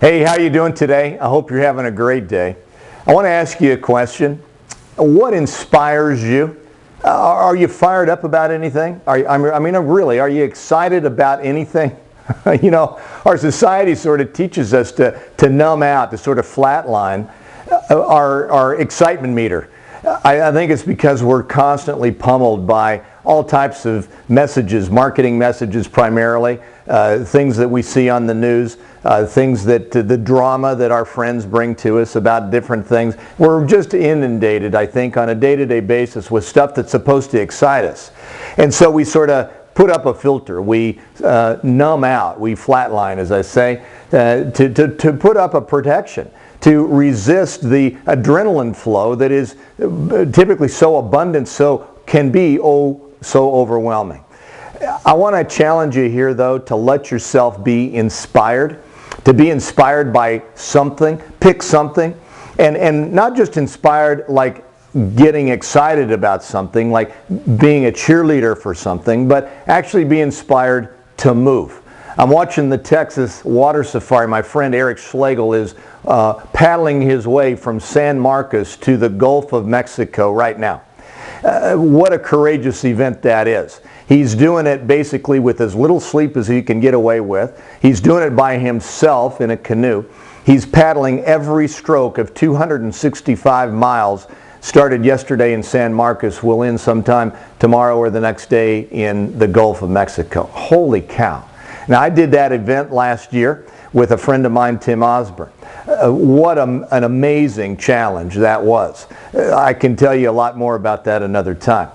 Hey, how you doing today? I hope you're having a great day. I want to ask you a question. What inspires you? Are you fired up about anything? Really, are you excited about anything? You know, our society sort of teaches us to numb out, to sort of flatline our excitement meter. I think it's because we're constantly pummeled by all types of messages, marketing messages primarily, things that we see on the news, things that the drama that our friends bring to us about different things. We're just inundated, I think, on a day-to-day basis with stuff that's supposed to excite us. And so we sort of put up a filter. We numb out, we flatline, as I say, to put up a protection, to resist the adrenaline flow that is typically so abundant, so can be so overwhelming. I want to challenge you here, though, to let yourself be inspired, to be inspired by something, pick something, and not just inspired like getting excited about something, like being a cheerleader for something, but actually be inspired to move. I'm watching the Texas water safari. My friend Eric Schlegel is paddling his way from San Marcos to the Gulf of Mexico right now. What a courageous event that is. He's doing it basically with as little sleep as he can get away with. He's doing it by himself in a canoe. He's paddling every stroke of 265 miles. Started yesterday in San Marcos, will end sometime tomorrow or the next day in the Gulf of Mexico. Holy cow. Now, I did that event last year with a friend of mine, Tim Osborne. What an amazing challenge that was. I can tell you a lot more about that another time.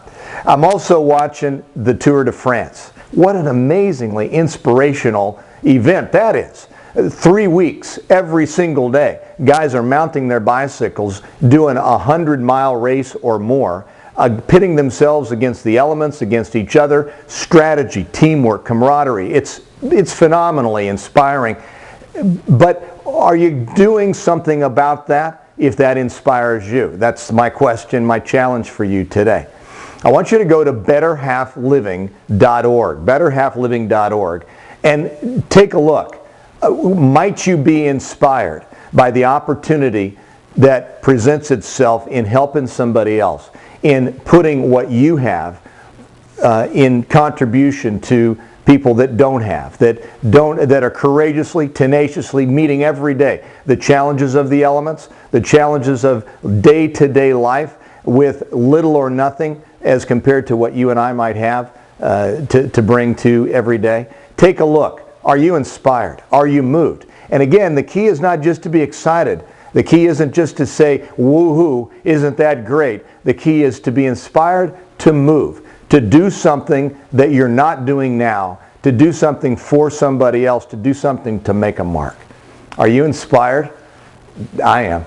I'm also watching the Tour de France. What an amazingly inspirational event that is. 3 weeks, every single day. Guys are mounting their bicycles, doing a 100-mile race or more, pitting themselves against the elements, against each other, strategy, teamwork, camaraderie. It's phenomenally inspiring. But are you doing something about that if that inspires you? That's my question, my challenge for you today. I want you to go to betterhalfliving.org, betterhalfliving.org, and take a look. Might you be inspired by the opportunity that presents itself in helping somebody else, in putting what you have in contribution to people that don't have, that are courageously, tenaciously meeting every day the challenges of the elements, the challenges of day-to-day life with little or nothing as compared to what you and I might have to bring to every day. Take a look. Are you inspired? Are you moved? And again, the key is not just to be excited. The key isn't just to say, woohoo, isn't that great? The key is to be inspired to move, to do something that you're not doing now, to do something for somebody else, to do something to make a mark. Are you inspired? I am.